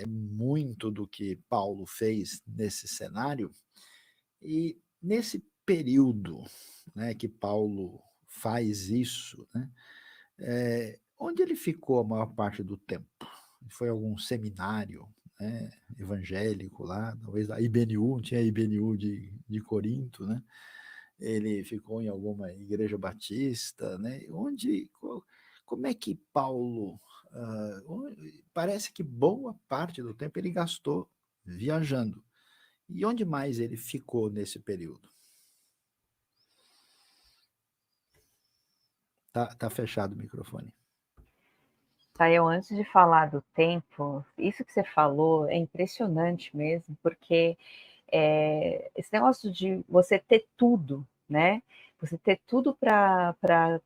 muito do que Paulo fez nesse cenário, e nesse período, né, que Paulo faz isso, né, onde ele ficou a maior parte do tempo? Foi algum seminário, né, evangélico lá, talvez a IBNU, tinha a IBNU de Corinto, né? Ele ficou em alguma igreja batista, né? Como é que Paulo, parece que boa parte do tempo ele gastou viajando. E onde mais ele ficou nesse período? Tá fechado o microfone. Sayão, antes de falar do tempo, isso que você falou é impressionante mesmo, porque esse negócio de você ter tudo, né? Você ter tudo para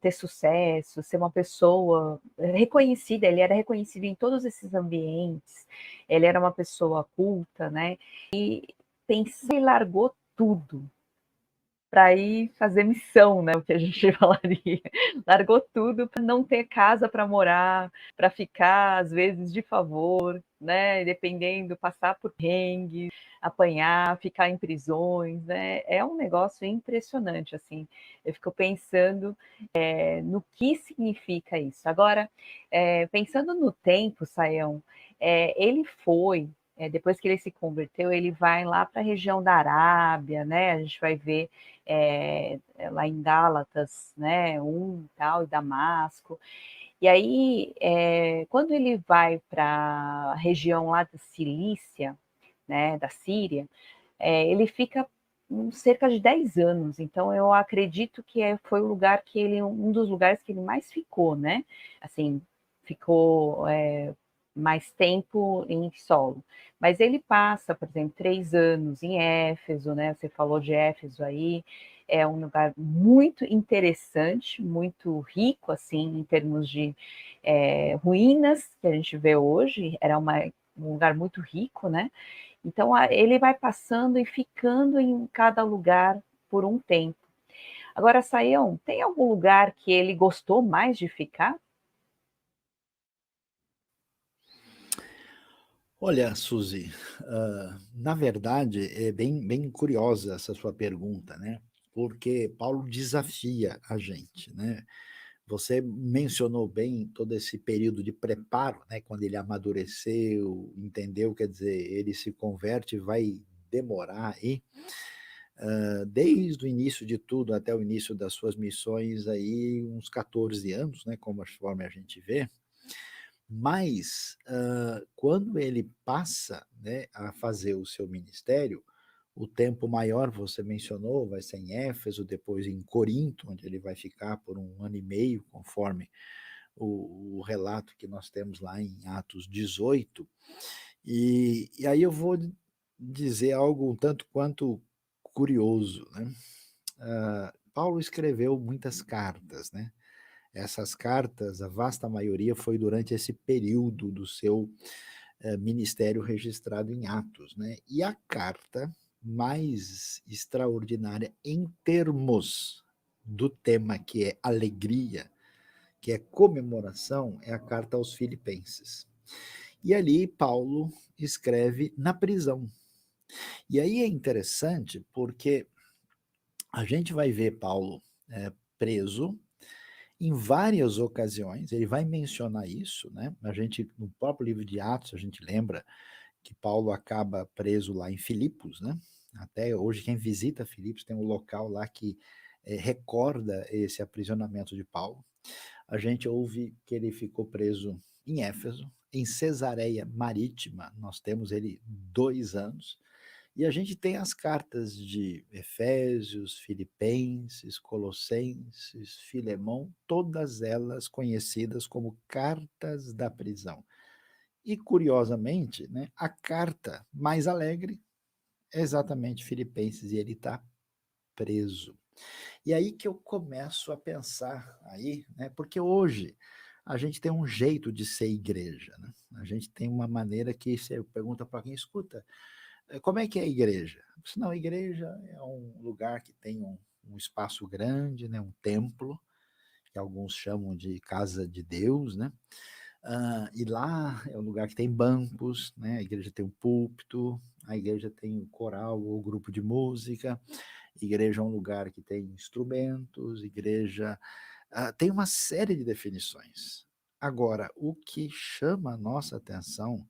ter sucesso, ser uma pessoa reconhecida, ele era reconhecido em todos esses ambientes, ele era uma pessoa culta, né? E pensar, ele largou tudo para ir fazer missão, né? O que a gente falaria. Largou tudo para não ter casa para morar, para ficar, às vezes, de favor, né? Dependendo, passar por perrengues, apanhar, ficar em prisões, né? É um negócio impressionante, assim. Eu fico pensando no que significa isso. Agora, pensando no tempo, Saião, ele foi depois que ele se converteu, ele vai lá para a região da Arábia, né? A gente vai ver lá em Gálatas, né? Tal, e Damasco. E aí, quando ele vai para a região lá da Cilícia, né? Da Síria, ele fica cerca de 10 anos. Então, eu acredito que foi o lugar que ele, um dos lugares que ele mais ficou, né? Assim, ficou mais tempo em solo. Mas ele passa, por exemplo, 3 anos em Éfeso, né? Você falou de Éfeso aí, é um lugar muito interessante, muito rico, assim, em termos de ruínas que a gente vê hoje, era um lugar muito rico, né? Então, ele vai passando e ficando em cada lugar por um tempo. Agora, Saião, tem algum lugar que ele gostou mais de ficar? Olha, Suzy, na verdade é bem curiosa essa sua pergunta, né? Porque Paulo desafia a gente, né? Você mencionou bem todo esse período de preparo, né? Quando ele amadureceu, entendeu, quer dizer, ele se converte, vai demorar aí, desde o início de tudo até o início das suas missões aí, uns 14 anos, né? Conforme a gente vê. Mas, quando ele passa, né, a fazer o seu ministério, o tempo maior, você mencionou, vai ser em Éfeso, depois em Corinto, onde ele vai ficar por 1 ano e meio, conforme o relato que nós temos lá em Atos 18. E aí eu vou dizer algo um tanto quanto curioso, né? Paulo escreveu muitas cartas, né? Essas cartas, a vasta maioria foi durante esse período do seu ministério registrado em Atos, né? E a carta mais extraordinária em termos do tema que é alegria, que é comemoração, é a carta aos Filipenses. E ali Paulo escreve na prisão. E aí é interessante porque a gente vai ver Paulo preso em várias ocasiões, ele vai mencionar isso, né? A gente, no próprio livro de Atos, a gente lembra que Paulo acaba preso lá em Filipos, né? Até hoje, quem visita Filipos tem um local lá que recorda esse aprisionamento de Paulo. A gente ouve que ele ficou preso em Éfeso, em Cesareia Marítima, nós temos ele 2 anos, e a gente tem as cartas de Efésios, Filipenses, Colossenses, Filemão, todas elas conhecidas como cartas da prisão. E, curiosamente, né, a carta mais alegre é exatamente Filipenses, e ele está preso. E aí que eu começo a pensar aí, né, porque hoje a gente tem um jeito de ser igreja, né? A gente tem uma maneira que você pergunta para quem escuta, como é que é a igreja? Não, a igreja é um lugar que tem um espaço grande, né, um templo, que alguns chamam de casa de Deus, né? E lá é um lugar que tem bancos, né, a igreja tem um púlpito, a igreja tem um coral ou grupo de música, igreja é um lugar que tem instrumentos, igreja tem uma série de definições. Agora, o que chama a nossa atenção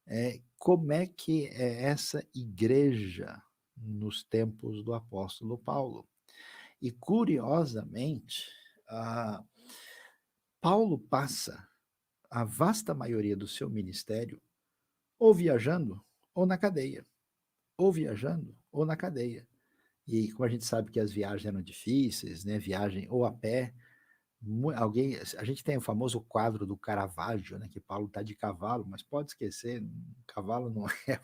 é como é que é essa igreja nos tempos do apóstolo Paulo. E curiosamente, ah, Paulo passa a vasta maioria do seu ministério ou viajando ou na cadeia, ou viajando ou na cadeia. E como a gente sabe que as viagens eram difíceis, né, viagem ou a pé, alguém, a gente tem o famoso quadro do Caravaggio, né, que Paulo está de cavalo, mas pode esquecer, cavalo não é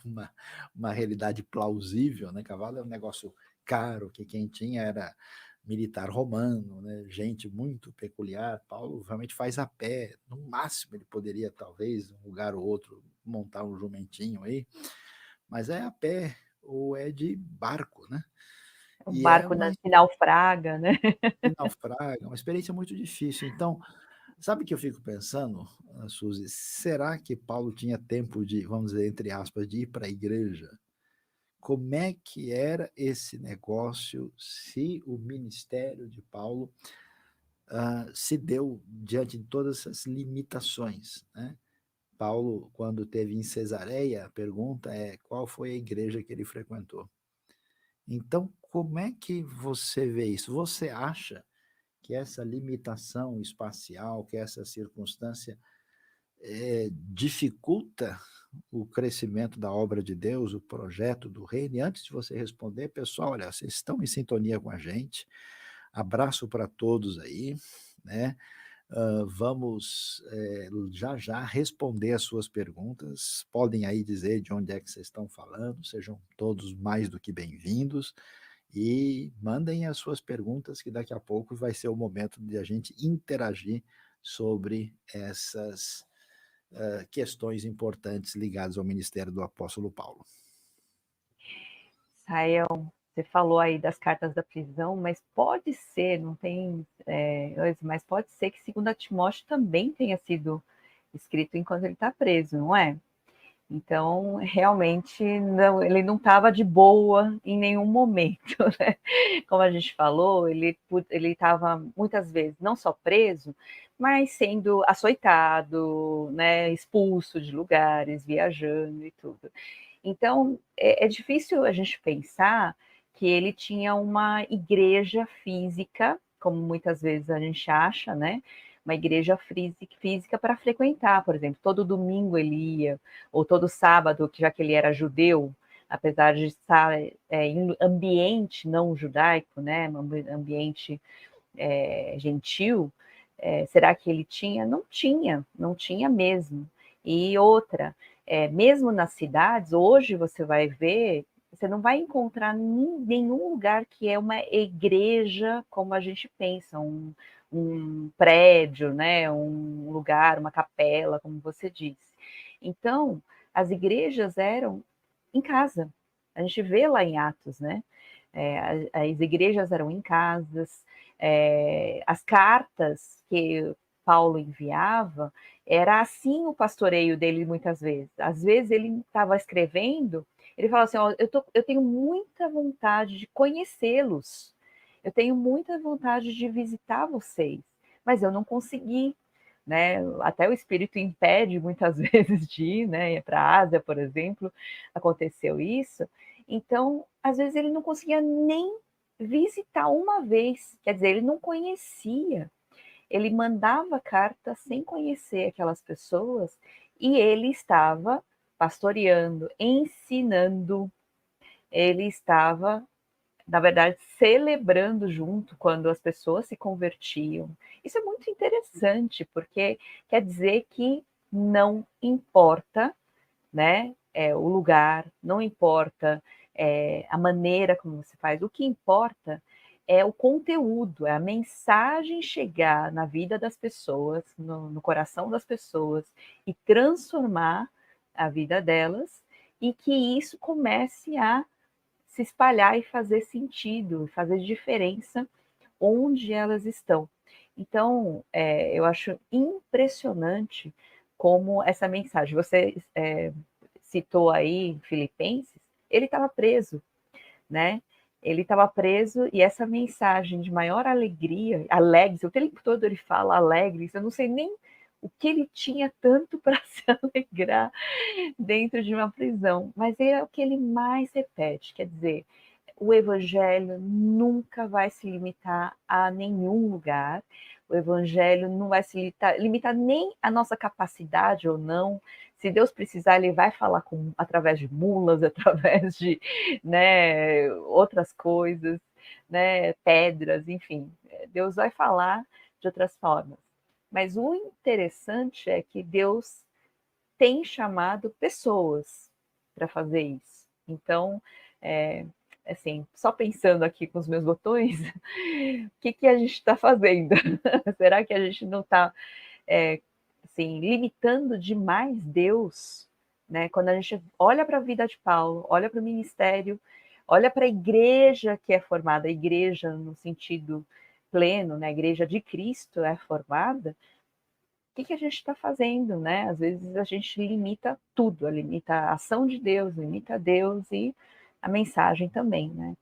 uma realidade plausível, né? Cavalo é um negócio caro, que quem tinha era militar romano, né, gente muito peculiar. Paulo realmente faz a pé, no máximo ele poderia talvez um lugar ou outro montar um jumentinho aí, mas é a pé ou é de barco, né? O E é barco que naufraga, né? que naufraga, uma experiência muito difícil. Então, sabe o que eu fico pensando, Suzy? Será que Paulo tinha tempo de, vamos dizer, entre aspas, de ir para a igreja? Como é que era esse negócio se o ministério de Paulo se deu diante de todas essas limitações, né? Paulo, quando teve em Cesareia, a pergunta é qual foi a igreja que ele frequentou. Então, como é que você vê isso? Você acha que essa limitação espacial, que essa circunstância dificulta o crescimento da obra de Deus, o projeto do reino? E antes de você responder, pessoal, olha, vocês estão em sintonia com a gente. Abraço para todos aí, né? Vamos já já responder as suas perguntas. Podem aí dizer de onde é que vocês estão falando, sejam todos mais do que bem-vindos. E mandem as suas perguntas, que daqui a pouco vai ser o momento de a gente interagir sobre essas questões importantes ligadas ao ministério do apóstolo Paulo. Israel, você falou aí das cartas da prisão, mas pode ser, não tem, mas pode ser que 2 Timóteo também tenha sido escrito enquanto ele está preso, não é? Então, realmente, não, ele não estava de boa em nenhum momento, né? Como a gente falou, ele estava muitas vezes não só preso, mas sendo açoitado, né, expulso de lugares, viajando e tudo. Então, é difícil a gente pensar que ele tinha uma igreja física, como muitas vezes a gente acha, né? Uma igreja física para frequentar, por exemplo, todo domingo ele ia, ou todo sábado, já que ele era judeu, apesar de estar em ambiente não judaico, né? Ambiente gentil, será que ele tinha? Não tinha, não tinha mesmo. E outra, mesmo nas cidades, hoje você vai ver, você não vai encontrar nenhum lugar que é uma igreja como a gente pensa, um prédio, né, um lugar, uma capela, como você disse. Então, as igrejas eram em casa. A gente vê lá em Atos, né? As igrejas eram em casas, as cartas que Paulo enviava, era assim o pastoreio dele muitas vezes. Às vezes ele estava escrevendo, ele falava assim, eu tenho muita vontade de conhecê-los, eu tenho muita vontade de visitar vocês, mas eu não consegui, né? Até o espírito impede muitas vezes de ir, né? Para a Ásia, por exemplo, aconteceu isso. Então, às vezes ele não conseguia nem visitar uma vez, quer dizer, ele não conhecia. Ele mandava carta sem conhecer aquelas pessoas e ele estava pastoreando, ensinando, ele estava, na verdade, celebrando junto quando as pessoas se convertiam. Isso é muito interessante, porque quer dizer que não importa, né? O lugar, não importa a maneira como você faz, o que importa é o conteúdo, é a mensagem chegar na vida das pessoas, no coração das pessoas e transformar a vida delas e que isso comece a se espalhar e fazer sentido, fazer diferença onde elas estão. Então, eu acho impressionante como essa mensagem. Você citou aí Filipenses, ele estava preso, né? Ele estava preso e essa mensagem de maior alegria, alegre, o tempo todo ele fala alegre, eu não sei nem o que ele tinha tanto para se alegrar dentro de uma prisão, mas é o que ele mais repete, quer dizer, o evangelho nunca vai se limitar a nenhum lugar, o evangelho não vai se limitar nem a nossa capacidade ou não. Se Deus precisar, ele vai falar através de mulas, através de, né, outras coisas, né, pedras, enfim. Deus vai falar de outras formas. Mas o interessante é que Deus tem chamado pessoas para fazer isso. Então, assim, só pensando aqui com os meus botões, o que a gente está fazendo? Será que a gente não está assim, limitando demais Deus? Né? Quando a gente olha para a vida de Paulo, olha para o ministério, olha para a igreja que é formada, a igreja no sentido pleno, né? A igreja de Cristo é formada, o que a gente está fazendo, né? Às vezes a gente limita tudo, limita a ação de Deus, limita Deus e a mensagem também, né?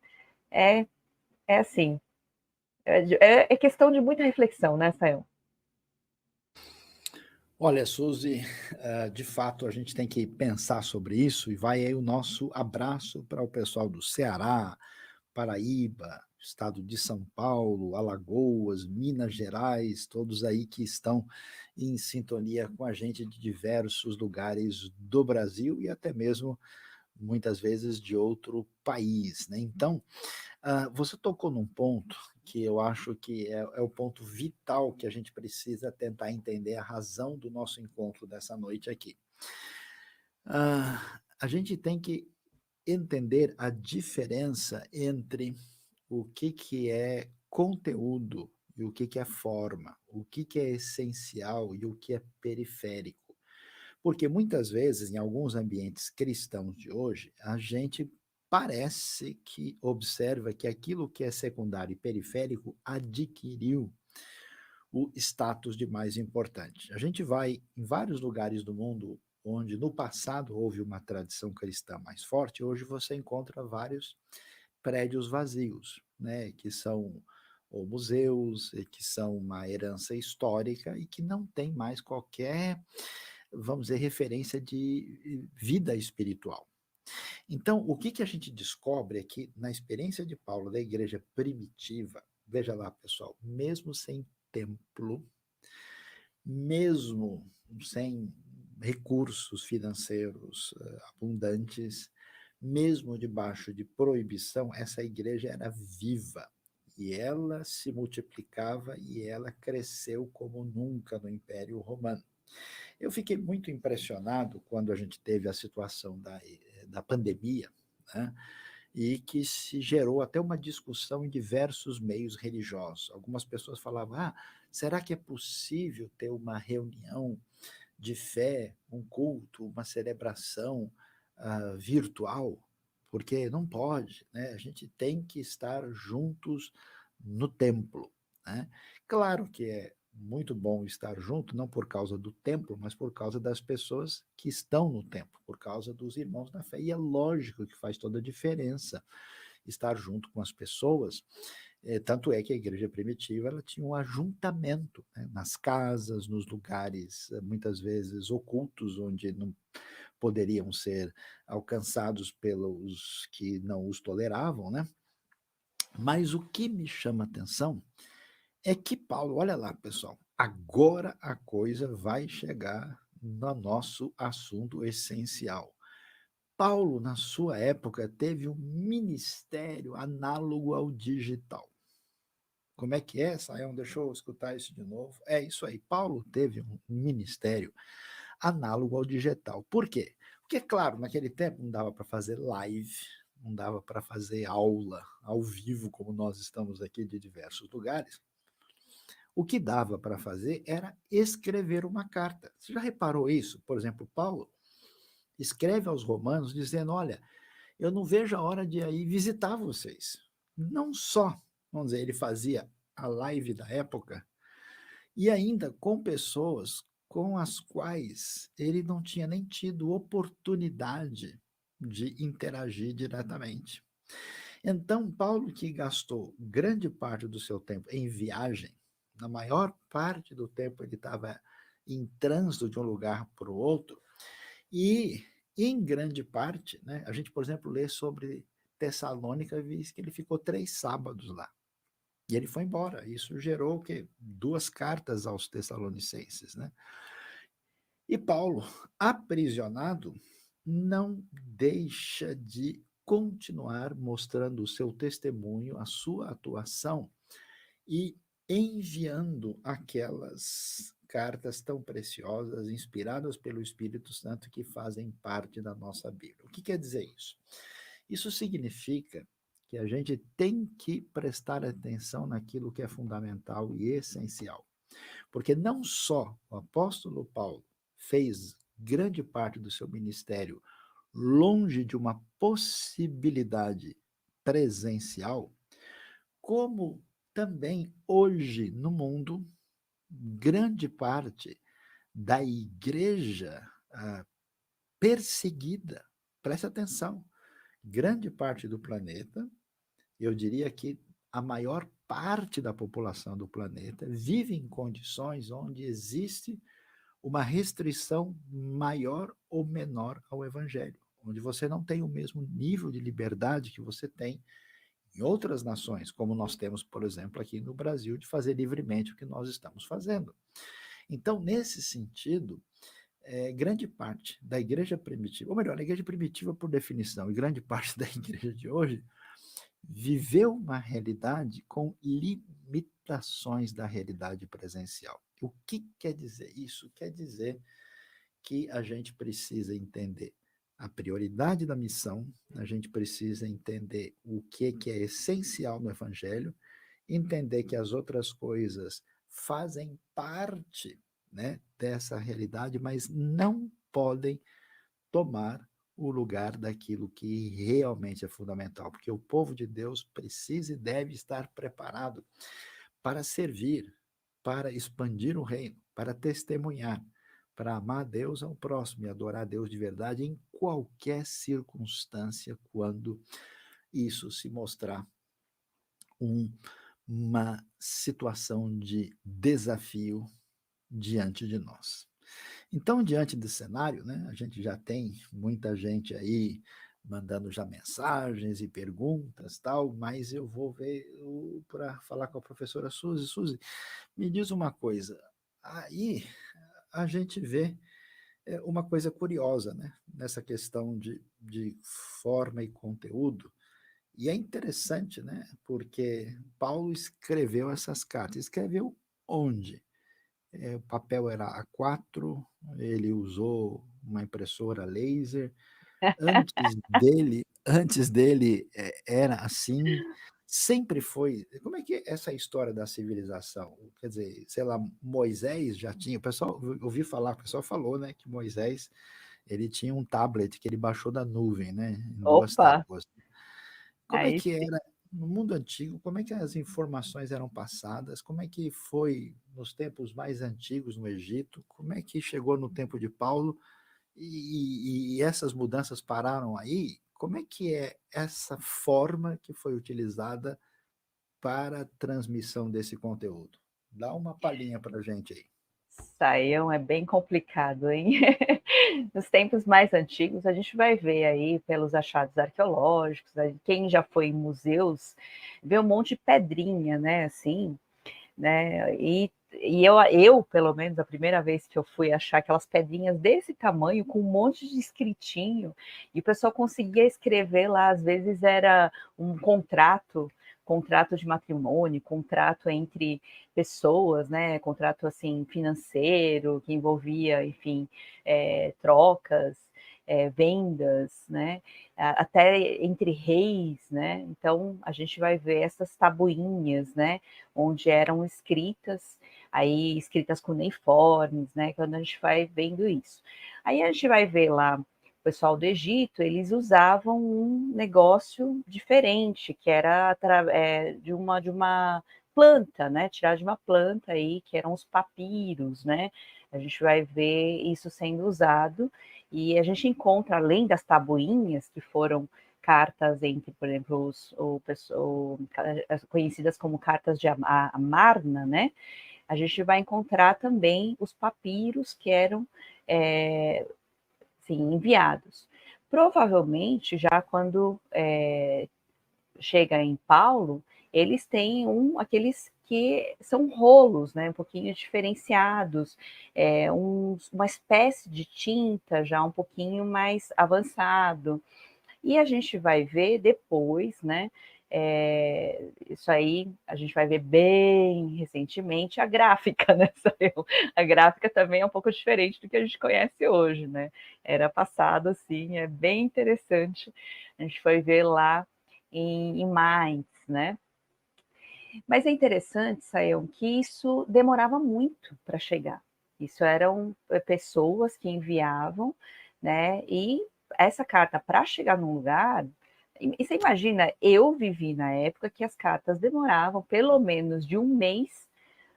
É, é assim, é questão de muita reflexão, né, Sayão? Olha, Suzy, de fato a gente tem que pensar sobre isso e vai aí o nosso abraço para o pessoal do Ceará, Paraíba, estado de São Paulo, Alagoas, Minas Gerais, todos aí que estão em sintonia com a gente de diversos lugares do Brasil e até mesmo muitas vezes de outro país, né? Então, você tocou num ponto que eu acho que é o ponto vital que a gente precisa tentar entender a razão do nosso encontro dessa noite aqui. A gente tem que entender a diferença entre o que é conteúdo e o que é forma, o que é essencial e o que é periférico. Porque muitas vezes, em alguns ambientes cristãos de hoje, a gente parece que observa que aquilo que é secundário e periférico adquiriu o status de mais importante. A gente vai em vários lugares do mundo onde no passado houve uma tradição cristã mais forte, hoje você encontra vários prédios vazios, né, que são ou museus, e que são uma herança histórica e que não tem mais qualquer, vamos dizer, referência de vida espiritual. Então, o que a gente descobre é que, na experiência de Paulo, da igreja primitiva, veja lá, pessoal, mesmo sem templo, mesmo sem recursos financeiros abundantes, mesmo debaixo de proibição, essa igreja era viva e ela se multiplicava e ela cresceu como nunca no Império Romano. Eu fiquei muito impressionado quando a gente teve a situação da pandemia, né? E que se gerou até uma discussão em diversos meios religiosos. Algumas pessoas falavam: será que é possível ter uma reunião de fé, um culto, uma celebração virtual? Porque não pode, né? A gente tem que estar juntos no templo, né? Claro que é muito bom estar junto, não por causa do templo, mas por causa das pessoas que estão no templo, por causa dos irmãos da fé. E é lógico que faz toda a diferença estar junto com as pessoas. Tanto é que a igreja primitiva ela tinha um ajuntamento, né, nas casas, nos lugares muitas vezes ocultos, onde não poderiam ser alcançados pelos que não os toleravam, né? Mas o que me chama a atenção é que Paulo, olha lá, pessoal, agora a coisa vai chegar no nosso assunto essencial. Paulo, na sua época, teve um ministério análogo ao digital. Como é que é, Sayão? Deixa eu escutar isso de novo. É isso aí. Paulo teve um ministério análogo ao digital. Por quê? Porque, claro, naquele tempo não dava para fazer live, não dava para fazer aula ao vivo, como nós estamos aqui de diversos lugares. O que dava para fazer era escrever uma carta. Você já reparou isso? Por exemplo, Paulo escreve aos romanos dizendo: olha, eu não vejo a hora de ir visitar vocês. Não só, vamos dizer, ele fazia a live da época, e ainda com pessoas com as quais ele não tinha nem tido oportunidade de interagir diretamente. Então, Paulo, que gastou grande parte do seu tempo em viagem, na maior parte do tempo ele estava em trânsito de um lugar para o outro, e em grande parte, né, a gente, por exemplo, lê sobre Tessalônica e diz que ele ficou 3 sábados lá. E ele foi embora. Isso gerou o quê? 2 cartas aos Tessalonicenses, né? E Paulo, aprisionado, não deixa de continuar mostrando o seu testemunho, a sua atuação e enviando aquelas cartas tão preciosas, inspiradas pelo Espírito Santo, que fazem parte da nossa Bíblia. O que quer dizer isso? Isso significa que a gente tem que prestar atenção naquilo que é fundamental e essencial. Porque não só o apóstolo Paulo fez grande parte do seu ministério longe de uma possibilidade presencial, como também hoje no mundo, grande parte da igreja perseguida, preste atenção, grande parte do planeta, eu diria que a maior parte da população do planeta vive em condições onde existe uma restrição maior ou menor ao evangelho, onde você não tem o mesmo nível de liberdade que você tem em outras nações, como nós temos, por exemplo, aqui no Brasil, de fazer livremente o que nós estamos fazendo. Então, nesse sentido, grande parte da igreja primitiva, ou melhor, a igreja primitiva por definição, e grande parte da igreja de hoje, viveu uma realidade com limitações da realidade presencial. O que quer dizer isso? Quer dizer que a gente precisa entender a prioridade da missão, a gente precisa entender o que é essencial no Evangelho, entender que as outras coisas fazem parte, né, dessa realidade, mas não podem tomar o lugar daquilo que realmente é fundamental, porque o povo de Deus precisa e deve estar preparado para servir, para expandir o reino, para testemunhar, para amar a Deus ao próximo e adorar a Deus de verdade em qualquer circunstância, quando isso se mostrar uma situação de desafio diante de nós. Então, diante desse cenário, né, a gente já tem muita gente aí mandando já mensagens e perguntas, tal, mas eu vou ver para falar com a professora Suzy. Suzy, me diz uma coisa, aí a gente vê uma coisa curiosa, né, nessa questão de forma e conteúdo, e é interessante, né, porque Paulo escreveu essas cartas, escreveu onde? O papel era A4, ele usou uma impressora laser. Antes dele era assim, sempre foi. Como é que é essa história da civilização? Quer dizer, sei lá, Moisés já tinha. O pessoal ouvi falar, o pessoal falou, né, que Moisés ele tinha um tablet que ele baixou da nuvem, né, em duas Opa, tábuas. Como é aí que sim. era no mundo antigo? Como é que as informações eram passadas? Como é que foi nos tempos mais antigos no Egito? Como é que chegou no tempo de Paulo? E essas mudanças pararam aí? Como é que é essa forma que foi utilizada para a transmissão desse conteúdo? Dá uma palhinha para a gente aí. Saião é bem complicado, hein? Nos tempos mais antigos, a gente vai ver aí pelos achados arqueológicos, quem já foi em museus, vê um monte de pedrinha, né, assim, né? E eu, pelo menos, a primeira vez que eu fui achar aquelas pedrinhas desse tamanho, com um monte de escritinho, e o pessoal conseguia escrever lá, às vezes era um contrato de matrimônio, contrato entre pessoas, né? Contrato assim financeiro que envolvia, enfim, trocas, vendas, né? Até entre reis, né? Então a gente vai ver essas tabuinhas, né? Onde eram escritas, aí escritas cuneiformes, né? Quando a gente vai vendo isso. Aí a gente vai ver lá o pessoal do Egito, eles usavam um negócio diferente, que era de uma planta, né? Tirar de uma planta aí, que eram os papiros, né? A gente vai ver isso sendo usado, e a gente encontra, além das tabuinhas, que foram cartas entre, por exemplo, conhecidas como cartas de Amarna, né? A gente vai encontrar também os papiros que eram sim, enviados. Provavelmente, já quando chega em Paulo, eles têm aqueles que são rolos, né, um pouquinho diferenciados, uma espécie de tinta já um pouquinho mais avançado. E a gente vai ver depois, né? Isso aí a gente vai ver bem recentemente a gráfica, né? A gráfica também é um pouco diferente do que a gente conhece hoje, né? Era passado assim, é bem interessante. A gente foi ver lá em Mainz, né? Mas é interessante, Sayão, que isso demorava muito para chegar. Isso eram pessoas que enviavam, né? E essa carta, para chegar num lugar. E você imagina, eu vivi na época que as cartas demoravam pelo menos de um mês,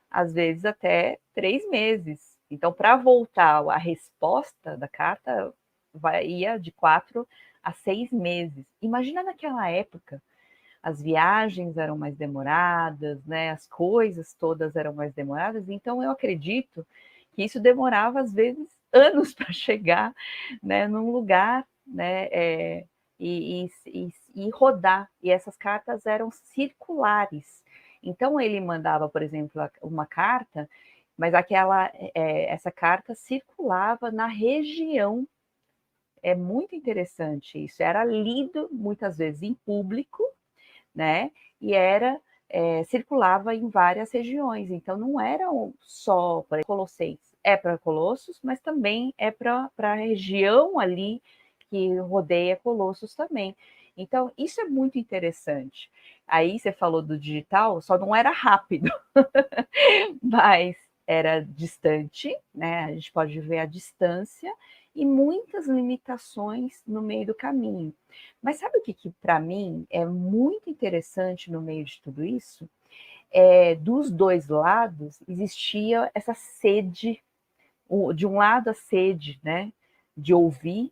às vezes até 3 meses. Então, para voltar a resposta da carta, ia de 4 a 6 meses. Imagina naquela época, as viagens eram mais demoradas, né? As coisas todas eram mais demoradas, então eu acredito que isso demorava, às vezes, anos para chegar, né, num lugar, né, e rodar. E essas cartas eram circulares. Então ele mandava, por exemplo, uma carta, mas essa carta circulava na região. É muito interessante isso. Era lido muitas vezes em público, né? E circulava em várias regiões. Então não eram só para Colossenses, para Colossos, mas também para a região ali que rodeia Colossos também. Então isso é muito interessante. Aí você falou do digital, só não era rápido, mas era distante, né? A gente pode ver a distância e muitas limitações no meio do caminho. Mas sabe o que para mim é muito interessante no meio de tudo isso? Dos dois lados existia essa sede, de um lado a sede, né, de ouvir,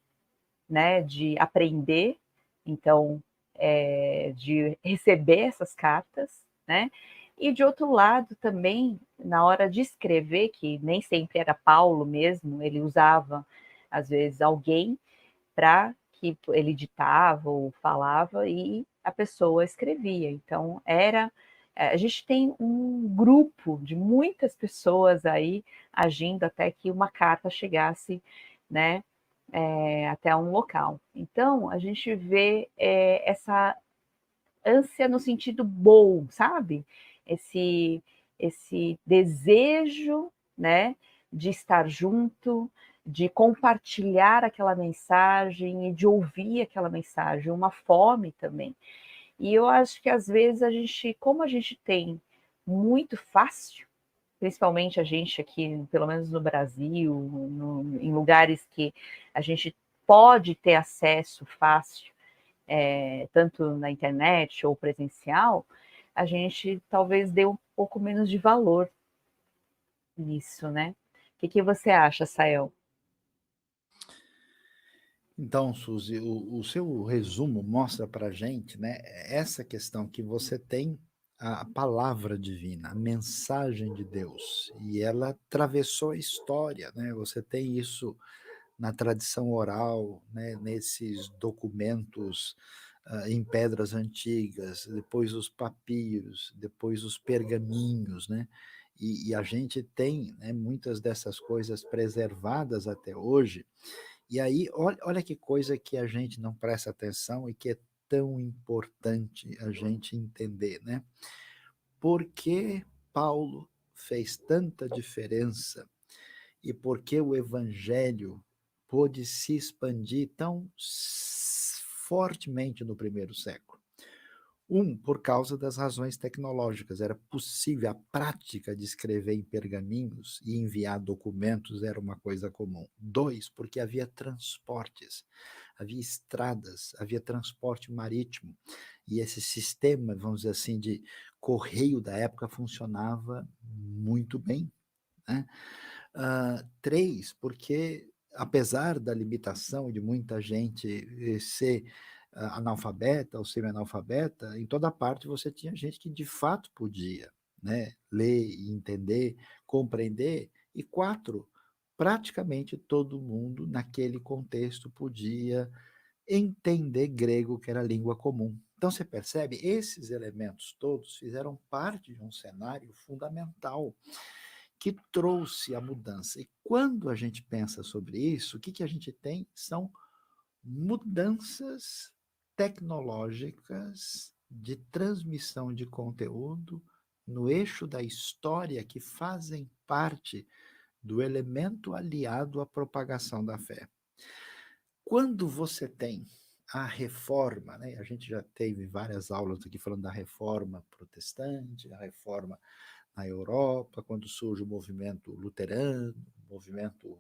né, de aprender, então, de receber essas cartas, né, e de outro lado também, na hora de escrever, que nem sempre era Paulo mesmo, ele usava, às vezes, alguém para que ele ditava ou falava e a pessoa escrevia. Então, a gente tem um grupo de muitas pessoas aí agindo até que uma carta chegasse, né, até um local. Então, a gente vê essa ânsia no sentido bom, sabe? Esse, esse desejo, né, de estar junto, de compartilhar aquela mensagem e de ouvir aquela mensagem, uma fome também. E eu acho que às vezes como a gente tem muito fácil, principalmente a gente aqui, pelo menos no Brasil, em lugares que a gente pode ter acesso fácil, tanto na internet ou presencial, a gente talvez dê um pouco menos de valor nisso, né? O que você acha, Sael? Então, Suzy, o seu resumo mostra para a gente, né, essa questão que você tem a palavra divina, a mensagem de Deus, e ela atravessou a história, né? Você tem isso na tradição oral, né, nesses documentos em pedras antigas, depois os papiros, depois os pergaminhos, né? E a gente tem, né, muitas dessas coisas preservadas até hoje. E aí, olha que coisa que a gente não presta atenção e que é tão importante a gente entender, né? Por que Paulo fez tanta diferença e por que o evangelho pôde se expandir tão fortemente no primeiro século? Por causa das razões tecnológicas. Era possível, a prática de escrever em pergaminhos e enviar documentos era uma coisa comum. 2, porque havia transportes, havia estradas, havia transporte marítimo. E esse sistema, vamos dizer assim, de correio da época funcionava muito bem, né? 3, porque apesar da limitação de muita gente ser analfabeta ou semi-analfabeta, em toda parte você tinha gente que de fato podia, né, ler e entender, compreender. E 4, praticamente todo mundo naquele contexto podia entender grego, que era a língua comum. Então você percebe, esses elementos todos fizeram parte de um cenário fundamental que trouxe a mudança. E quando a gente pensa sobre isso, o que a gente tem são mudanças tecnológicas de transmissão de conteúdo no eixo da história que fazem parte do elemento aliado à propagação da fé. Quando você tem a reforma, né, a gente já teve várias aulas aqui falando da reforma protestante, a reforma na Europa, quando surge o movimento luterano, o movimento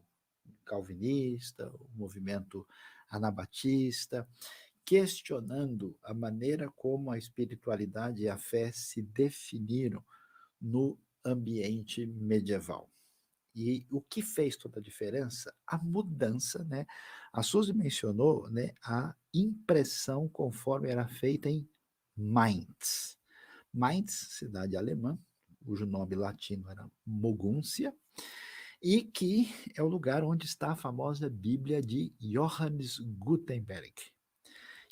calvinista, o movimento anabatista, questionando a maneira como a espiritualidade e a fé se definiram no ambiente medieval. E o que fez toda a diferença? A mudança, né? A Suzy mencionou, né, a impressão conforme era feita em Mainz. Mainz, cidade alemã, cujo nome latino era Mogúncia, e que é o lugar onde está a famosa Bíblia de Johannes Gutenberg,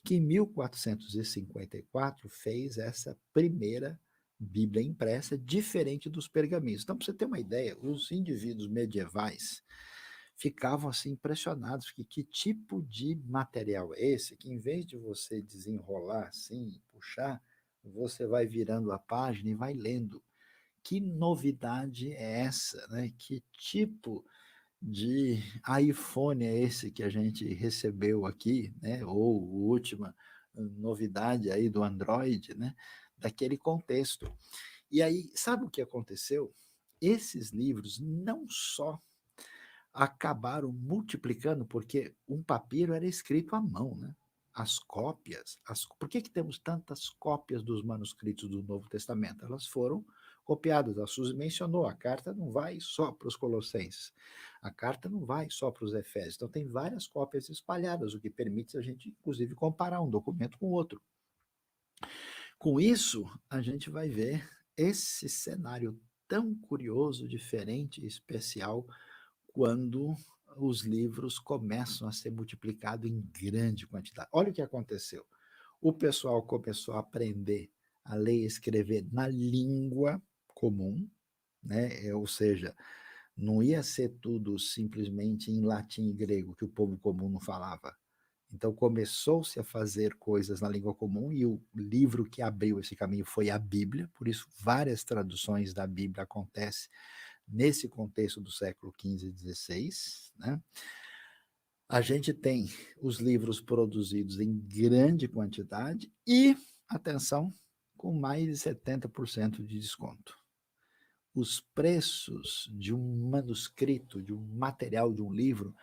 que em 1454 fez essa primeira Bíblia impressa, diferente dos pergaminhos. Então, para você ter uma ideia, os indivíduos medievais ficavam assim impressionados, que tipo de material é esse, que em vez de você desenrolar assim, puxar, você vai virando a página e vai lendo. Que novidade é essa, né? Que tipo de iPhone é esse que a gente recebeu aqui, né? Ou última novidade aí do Android, né? Daquele contexto. E aí, sabe o que aconteceu? Esses livros não só acabaram multiplicando, porque um papiro era escrito à mão, né? As cópias, por que temos tantas cópias dos manuscritos do Novo Testamento? Elas foram copiadas. A Suzy mencionou, a carta não vai só para os Colossenses, a carta não vai só para os Efésios. Então, tem várias cópias espalhadas, o que permite a gente, inclusive, comparar um documento com o outro. Com isso, a gente vai ver esse cenário tão curioso, diferente e especial quando os livros começam a ser multiplicados em grande quantidade. Olha o que aconteceu. O pessoal começou a aprender a ler e escrever na língua comum, né? Ou seja, não ia ser tudo simplesmente em latim e grego, que o povo comum não falava. Então começou-se a fazer coisas na língua comum e o livro que abriu esse caminho foi a Bíblia, por isso várias traduções da Bíblia acontecem nesse contexto do século XV e XVI, né? A gente tem os livros produzidos em grande quantidade e, atenção, com mais de 70% de desconto. Os preços de um manuscrito, de um material, de um livro,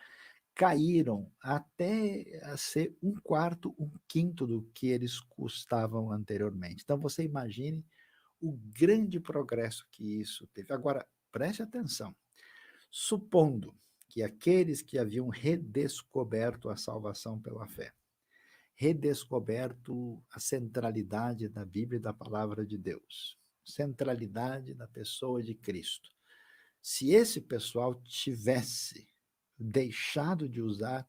caíram até a ser um quarto, um quinto do que eles custavam anteriormente. Então, você imagine o grande progresso que isso teve. Agora, preste atenção. Supondo que aqueles que haviam redescoberto a salvação pela fé, redescoberto a centralidade da Bíblia e da palavra de Deus, centralidade da pessoa de Cristo, se esse pessoal tivesse deixado de usar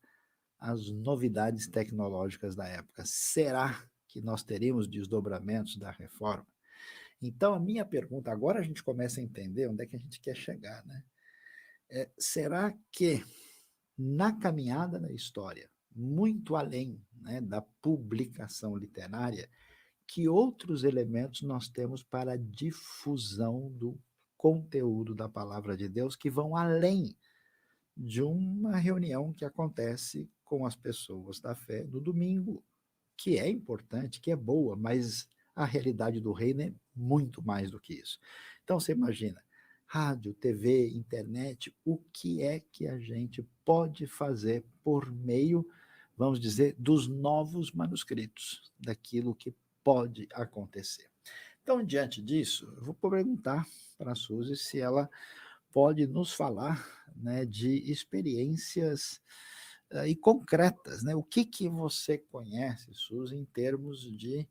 as novidades tecnológicas da época, será que nós teríamos desdobramentos da reforma? Então, a minha pergunta, agora a gente começa a entender onde é que a gente quer chegar, né? Será que na caminhada da história, muito além, né, da publicação literária, que outros elementos nós temos para a difusão do conteúdo da palavra de Deus que vão além de uma reunião que acontece com as pessoas da fé no domingo, que é importante, que é boa, mas a realidade do reino é muito mais do que isso. Então você imagina, rádio, TV, internet, o que é que a gente pode fazer por meio, vamos dizer, dos novos manuscritos, daquilo que pode acontecer. Então, diante disso, eu vou perguntar para a Suzy se ela pode nos falar, né, de experiências e concretas, né? O que que você conhece, Suzy, em termos de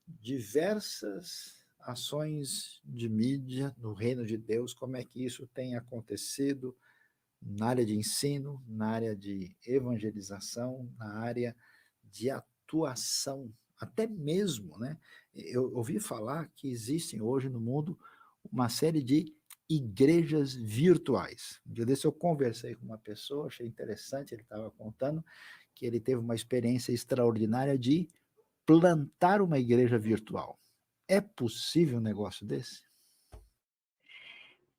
diversas ações de mídia no reino de Deus, como é que isso tem acontecido na área de ensino, na área de evangelização, na área de atuação, até mesmo, né? Eu ouvi falar que existem hoje no mundo uma série de igrejas virtuais. Um dia desse eu conversei com uma pessoa, achei interessante, ele estava contando que ele teve uma experiência extraordinária de plantar uma igreja virtual. É possível um negócio desse?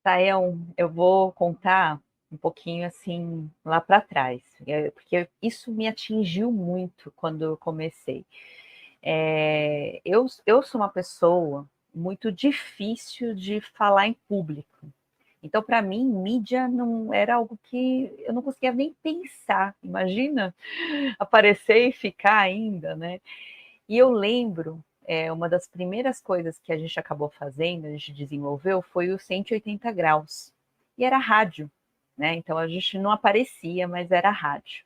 Tael, eu vou contar um pouquinho assim lá para trás, porque isso me atingiu muito quando eu comecei. Eu sou uma pessoa muito difícil de falar em público. Então, para mim, mídia não era algo que eu não conseguia nem pensar. Imagina aparecer e ficar ainda, né? E eu lembro, uma das primeiras coisas que a gente acabou fazendo, a gente desenvolveu, foi o 180 graus. E era rádio, né? Então a gente não aparecia, mas era rádio.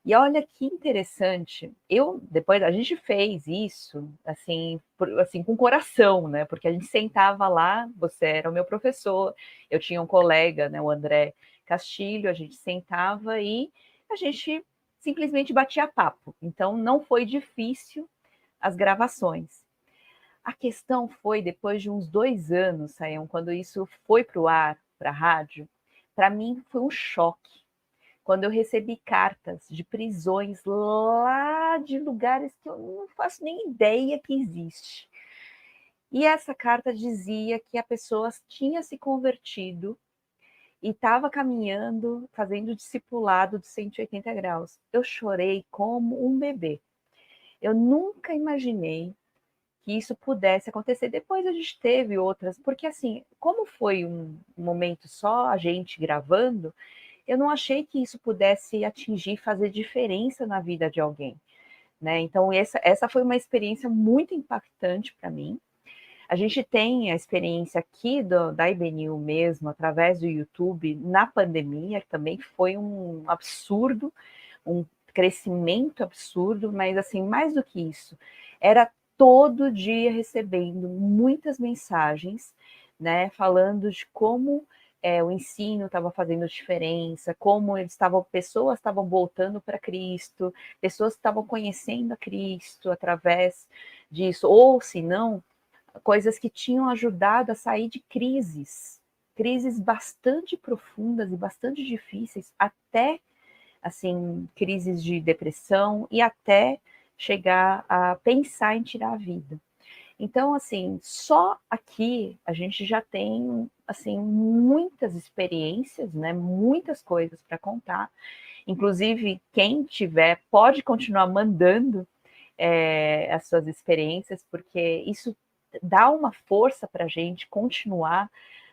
E olha que interessante, depois a gente fez isso assim, assim com coração, né? Porque a gente sentava lá, você era o meu professor, eu tinha um colega, né, o André Castilho, a gente sentava e a gente simplesmente batia papo. Então não foi difícil as gravações. A questão foi depois de uns 2 anos, Sayão, quando isso foi para o ar, para a rádio, para mim foi um choque quando eu recebi cartas de prisões lá de lugares que eu não faço nem ideia que existe. E essa carta dizia que a pessoa tinha se convertido e estava caminhando, fazendo discipulado de 180 graus. Eu chorei como um bebê. Eu nunca imaginei que isso pudesse acontecer. Depois a gente teve outras, porque assim, como foi um momento só a gente gravando, eu não achei que isso pudesse atingir, fazer diferença na vida de alguém, né? Então, essa foi uma experiência muito impactante para mim. A gente tem a experiência aqui da IBNU mesmo, através do YouTube, na pandemia, que também foi um absurdo, um crescimento absurdo, mas assim, mais do que isso, era todo dia recebendo muitas mensagens, né, falando de como o ensino estava fazendo diferença, como pessoas estavam voltando para Cristo, pessoas estavam conhecendo a Cristo através disso, ou se não, coisas que tinham ajudado a sair de crises bastante profundas e bastante difíceis, até assim, crises de depressão e até chegar a pensar em tirar a vida. Então, assim, só aqui a gente já tem assim muitas experiências, né? Muitas coisas para contar. Inclusive, quem tiver pode continuar mandando as suas experiências, porque isso dá uma força para a gente continuar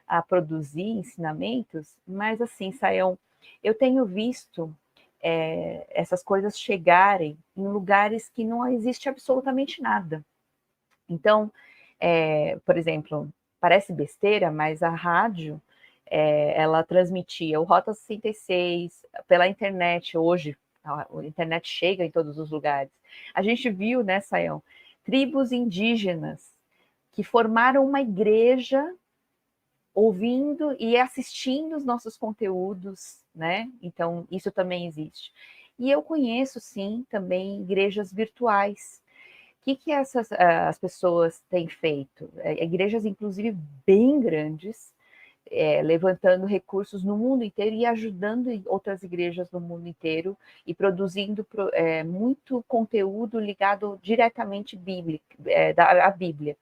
a produzir ensinamentos. Mas assim, Sayão, eu tenho visto essas coisas chegarem em lugares que não existe absolutamente nada. Então, por exemplo, parece besteira, mas a rádio, ela transmitia o Rota 66 pela internet hoje, a internet chega em todos os lugares. A gente viu, né, Sayão, tribos indígenas que formaram uma igreja ouvindo e assistindo os nossos conteúdos, né? Então, isso também existe. E eu conheço, sim, também igrejas virtuais. O que as pessoas têm feito? Igrejas, inclusive, bem grandes, levantando recursos no mundo inteiro e ajudando outras igrejas no mundo inteiro e produzindo muito conteúdo ligado diretamente à Bíblia.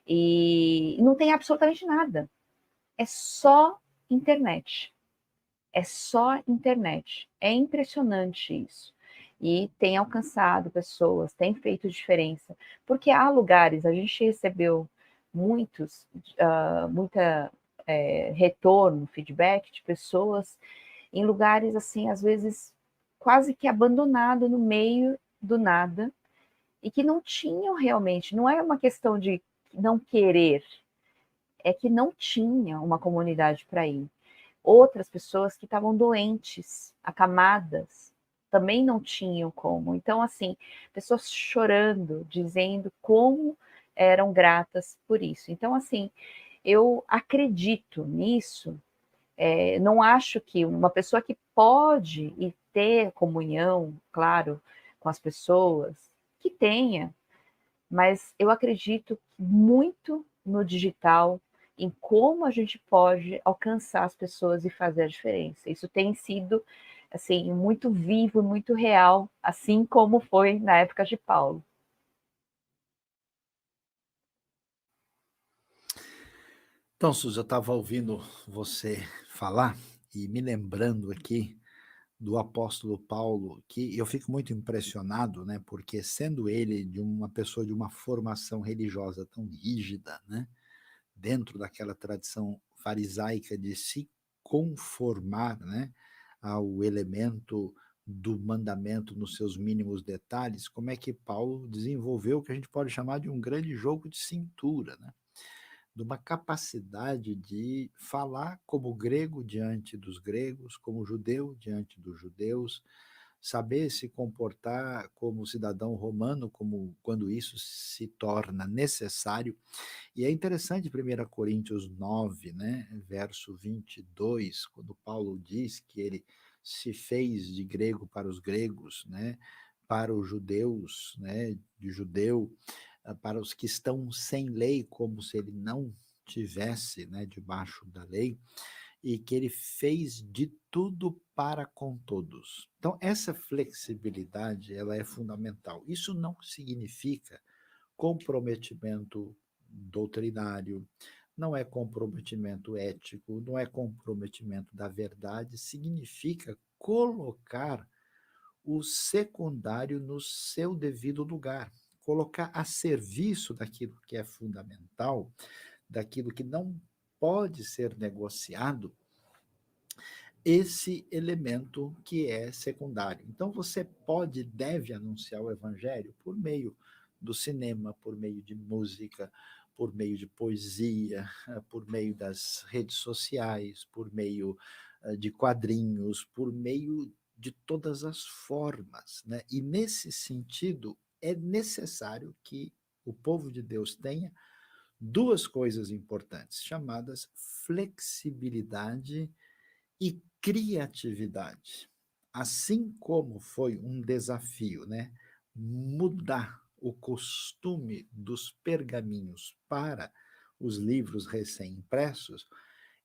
E não tem absolutamente nada. É só internet. É só internet. É impressionante isso. E tem alcançado pessoas, tem feito diferença. Porque há lugares, a gente recebeu muita retorno, feedback de pessoas em lugares assim, às vezes quase que abandonado no meio do nada e que não tinham realmente, não é uma questão de não querer, é que não tinha uma comunidade para ir. outras pessoas que estavam doentes, acamadas, também não tinham como. Então, assim, pessoas chorando, dizendo como eram gratas por isso. Então, assim, eu acredito nisso. Não acho que uma pessoa que pode e ter comunhão, claro, com as pessoas, que tenha, mas eu acredito muito no digital, em como a gente pode alcançar as pessoas e fazer a diferença. Isso tem sido assim muito vivo, muito real, assim como foi na época de Paulo. Então, Suzy, eu estava ouvindo você falar e me lembrando aqui do apóstolo Paulo, que eu fico muito impressionado, né, porque sendo ele de uma pessoa de uma formação religiosa tão rígida, né, dentro daquela tradição farisaica de se conformar, né, ao elemento do mandamento nos seus mínimos detalhes, como é que Paulo desenvolveu o que a gente pode chamar de um grande jogo de cintura, né? De uma capacidade de falar como grego diante dos gregos, como judeu diante dos judeus, saber se comportar como cidadão romano, como quando isso se torna necessário. E é interessante 1 Coríntios 9, né, verso 22, quando Paulo diz que ele se fez de grego para os gregos, né, para os judeus, né, de judeu, para os que estão sem lei, como se ele não tivesse, né, debaixo da lei, e que ele fez de tudo para com todos. Então, essa flexibilidade, ela é fundamental. Isso não significa comprometimento doutrinário, não é comprometimento ético, não é comprometimento da verdade, significa colocar o secundário no seu devido lugar, colocar a serviço daquilo que é fundamental, daquilo que não pode ser negociado, esse elemento que é secundário. Então você pode e deve anunciar o evangelho por meio do cinema, por meio de música, por meio de poesia, por meio das redes sociais, por meio de quadrinhos, por meio de todas as formas, né? E nesse sentido é necessário que o povo de Deus tenha duas coisas importantes, chamadas flexibilidade e criatividade. Assim como foi um desafio, né, mudar o costume dos pergaminhos para os livros recém-impressos,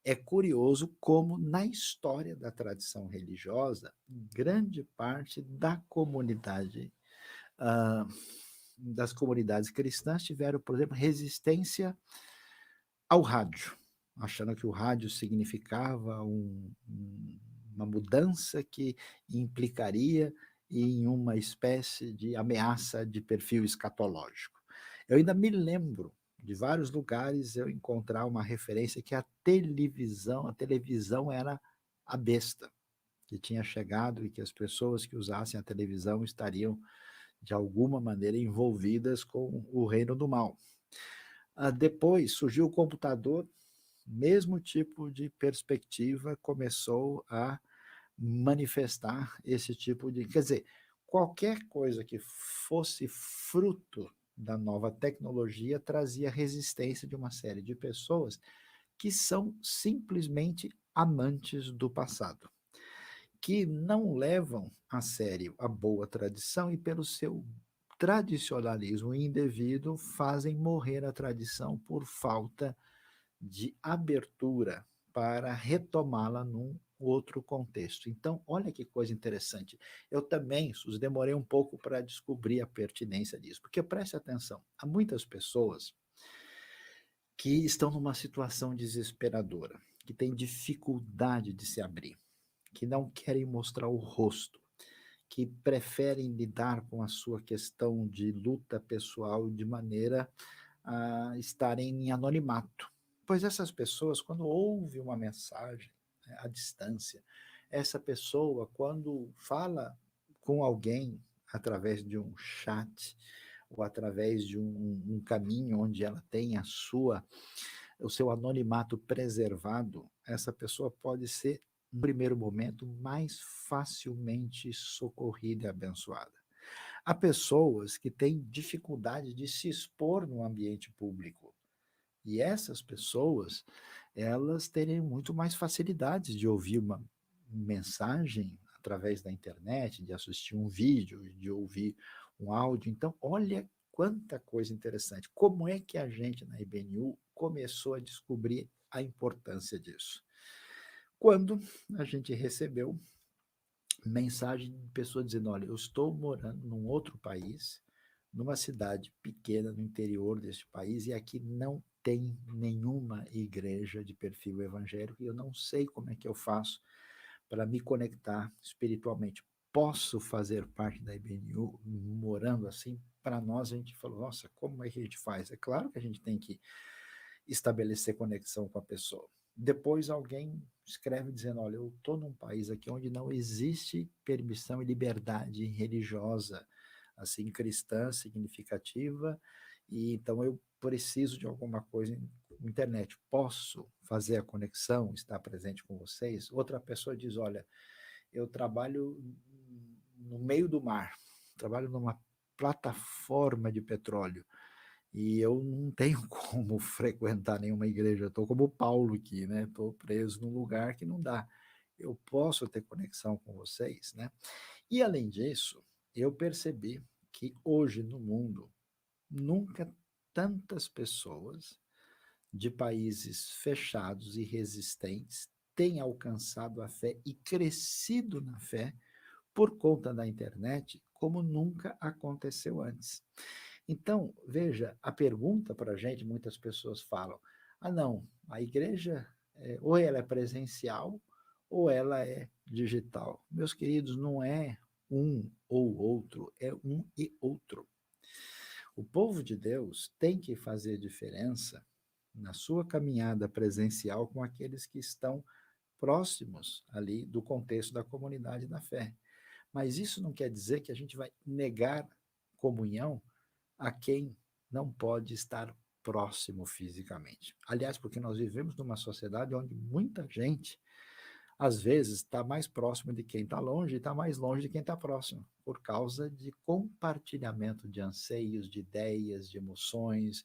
é curioso como na história da tradição religiosa, grande parte da comunidade, ah, das comunidades cristãs tiveram, por exemplo, resistência ao rádio, achando que o rádio significava uma mudança que implicaria em uma espécie de ameaça de perfil escatológico. Eu ainda me lembro de vários lugares eu encontrar uma referência que a televisão era a besta que tinha chegado e que as pessoas que usassem a televisão estariam de alguma maneira envolvidas com o reino do mal. Depois surgiu o computador, mesmo tipo de perspectiva começou a manifestar esse tipo de. Quer dizer, qualquer coisa que fosse fruto da nova tecnologia trazia resistência de uma série de pessoas que são simplesmente amantes do passado, que não levam a sério a boa tradição e, pelo seu tradicionalismo indevido, fazem morrer a tradição por falta de abertura para retomá-la num outro contexto. Então, olha que coisa interessante. Eu também, Sus, demorei um pouco para descobrir a pertinência disso, porque preste atenção, há muitas pessoas que estão numa situação desesperadora, que têm dificuldade de se abrir, que não querem mostrar o rosto, que preferem lidar com a sua questão de luta pessoal de maneira a estarem em anonimato. Pois essas pessoas, quando ouvem uma mensagem, né, à distância, essa pessoa, quando fala com alguém através de um chat ou através de um caminho onde ela tem a sua o seu anonimato preservado, essa pessoa pode ser, no primeiro momento, mais facilmente socorrida e abençoada. Há pessoas que têm dificuldade de se expor no ambiente público. E essas pessoas, elas terem muito mais facilidades de ouvir uma mensagem através da internet, de assistir um vídeo, de ouvir um áudio. Então, olha quanta coisa interessante. Como é que a gente na IBNU começou a descobrir a importância disso? Quando a gente recebeu mensagem de pessoa dizendo, olha, eu estou morando num outro país, numa cidade pequena no interior deste país, e aqui não tem nenhuma igreja de perfil evangélico, e eu não sei como é que eu faço para me conectar espiritualmente. Posso fazer parte da IBNU morando assim? Para nós, a gente falou, nossa, como é que a gente faz? É claro que a gente tem que estabelecer conexão com a pessoa. Depois alguém escreve dizendo, olha, eu estou num país aqui onde não existe permissão e liberdade religiosa, assim, cristã, significativa, e então eu preciso de alguma coisa na internet. Posso fazer a conexão, estar presente com vocês? Outra pessoa diz, olha, eu trabalho no meio do mar, trabalho numa plataforma de petróleo, e eu não tenho como frequentar nenhuma igreja, estou como Paulo aqui, né? Estou preso num lugar que não dá. Eu posso ter conexão com vocês, né? E além disso, eu percebi que hoje no mundo, nunca tantas pessoas de países fechados e resistentes têm alcançado a fé e crescido na fé por conta da internet como nunca aconteceu antes. Então, veja, a pergunta para a gente, muitas pessoas falam, ah não, a igreja ou ela é presencial ou ela é digital. Meus queridos, não é um ou outro, é um e outro. O povo de Deus tem que fazer diferença na sua caminhada presencial com aqueles que estão próximos ali do contexto da comunidade da fé. Mas isso não quer dizer que a gente vai negar comunhão a quem não pode estar próximo fisicamente. Aliás, porque nós vivemos numa sociedade onde muita gente, às vezes, está mais próximo de quem está longe e está mais longe de quem está próximo, por causa de compartilhamento de anseios, de ideias, de emoções,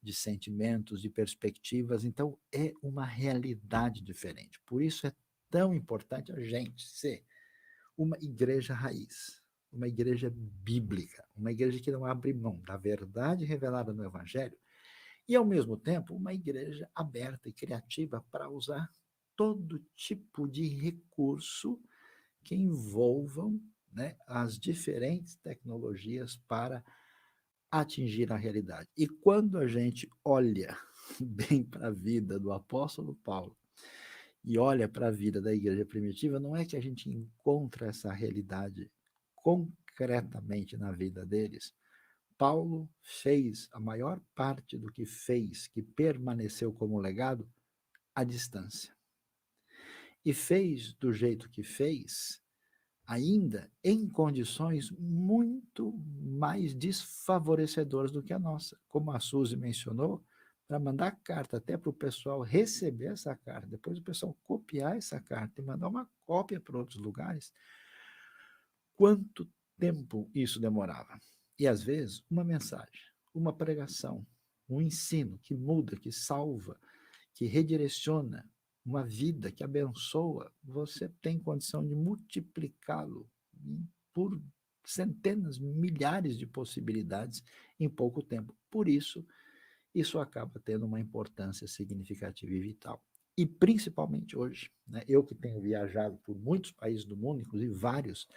de sentimentos, de perspectivas. Então, é uma realidade diferente. Por isso é tão importante a gente ser uma igreja raiz, uma igreja bíblica, uma igreja que não abre mão da verdade revelada no Evangelho e, ao mesmo tempo, uma igreja aberta e criativa para usar todo tipo de recurso que envolvam, né, as diferentes tecnologias para atingir a realidade. E quando a gente olha bem para a vida do apóstolo Paulo e olha para a vida da igreja primitiva, não é que a gente encontra essa realidade concretamente na vida deles. Paulo fez a maior parte do que fez, que permaneceu como legado, à distância. E fez do jeito que fez, ainda em condições muito mais desfavorecedoras do que a nossa. Como a Suzy mencionou, para mandar carta até para o pessoal receber essa carta, depois o pessoal copiar essa carta e mandar uma cópia para outros lugares, quanto tempo isso demorava? E às vezes, uma mensagem, uma pregação, um ensino que muda, que salva, que redireciona uma vida, que abençoa, você tem condição de multiplicá-lo por centenas, milhares de possibilidades em pouco tempo. Por isso, isso acaba tendo uma importância significativa e vital. E principalmente hoje, né, eu que tenho viajado por muitos países do mundo, inclusive vários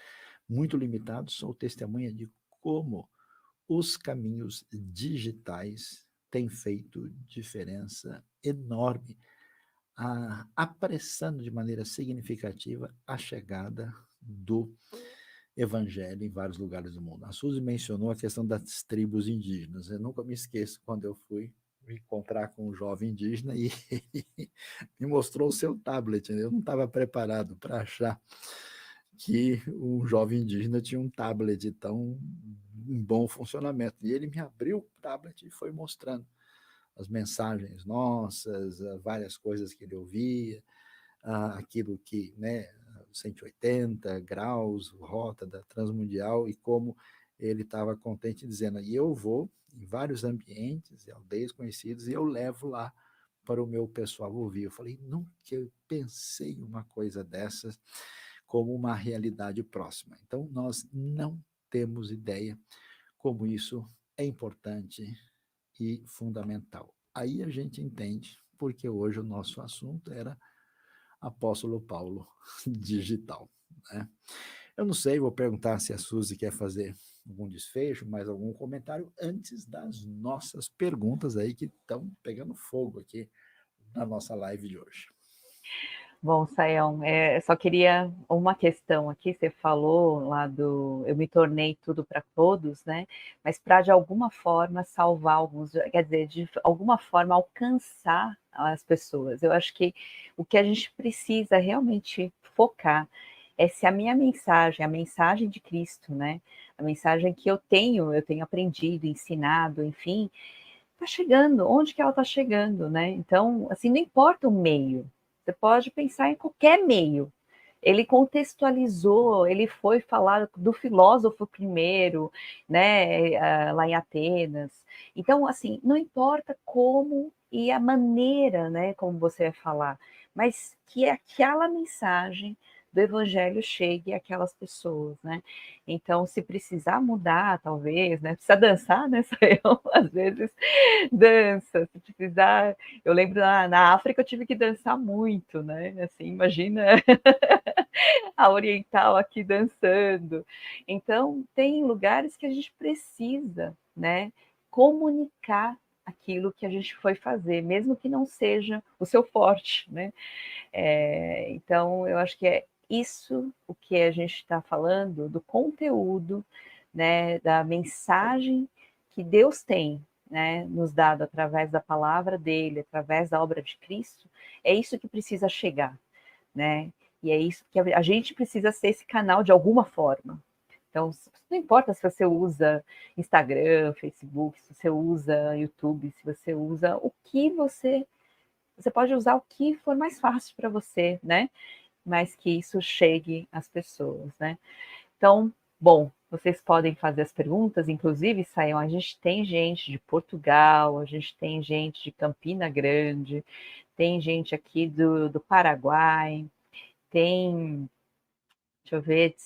muito limitados, sou testemunha de como os caminhos digitais têm feito diferença enorme, apressando de maneira significativa a chegada do evangelho em vários lugares do mundo. A Suzy mencionou a questão das tribos indígenas. Eu nunca me esqueço quando eu fui me encontrar com um jovem indígena e ele me mostrou o seu tablet. Eu não estava preparado para achar que um jovem indígena tinha um tablet tão em bom funcionamento. E ele me abriu o tablet e foi mostrando as mensagens nossas, várias coisas que ele ouvia, aquilo que, né, 180 graus, rota da Transmundial, e como ele estava contente dizendo, e eu vou em vários ambientes, aldeias conhecidas, e eu levo lá para o meu pessoal ouvir. Eu falei, nunca eu pensei em uma coisa dessas como uma realidade próxima. Então, nós não temos ideia como isso é importante e fundamental. Aí a gente entende, porque hoje o nosso assunto era Apóstolo Paulo digital, né? Eu não sei, vou perguntar se a Suzy quer fazer algum desfecho, mais algum comentário antes das nossas perguntas aí que estão pegando fogo aqui na nossa live de hoje. Bom, Sayão, só queria uma questão aqui, você falou lá eu me tornei tudo para todos, né? Mas para de alguma forma salvar alguns, quer dizer, de alguma forma alcançar as pessoas. Eu acho que o que a gente precisa realmente focar é se a minha mensagem, a mensagem de Cristo, né? A mensagem que eu tenho aprendido, ensinado, enfim, está chegando, onde que ela está chegando, né? Então, assim, não importa o meio, você pode pensar em qualquer meio. Ele contextualizou, ele foi falar do filósofo primeiro, né, lá em Atenas. Então, assim, não importa como e a maneira, né, como você vai falar, mas que aquela mensagem do evangelho chegue àquelas pessoas, né? Então, se precisar mudar, talvez, né? Precisa dançar, né, Sayão? Às vezes dança, se precisar. Eu lembro na África eu tive que dançar muito, né? Assim, imagina a oriental aqui dançando. Então, tem lugares que a gente precisa, né, comunicar aquilo que a gente foi fazer, mesmo que não seja o seu forte, né? Então, eu acho que é isso o que a gente está falando, do conteúdo, né, da mensagem que Deus tem, né, nos dado através da palavra dele, através da obra de Cristo, é isso que precisa chegar, né? E é isso que a gente precisa ser esse canal de alguma forma. Então, não importa se você usa Instagram, Facebook, se você usa YouTube, se você usa o que você pode usar o que for mais fácil para você, né? Mas que isso chegue às pessoas, né? Então, bom, vocês podem fazer as perguntas, inclusive, Sayão, a gente tem gente de Portugal, a gente tem gente de Campina Grande, tem gente aqui do Paraguai, tem, deixa eu ver,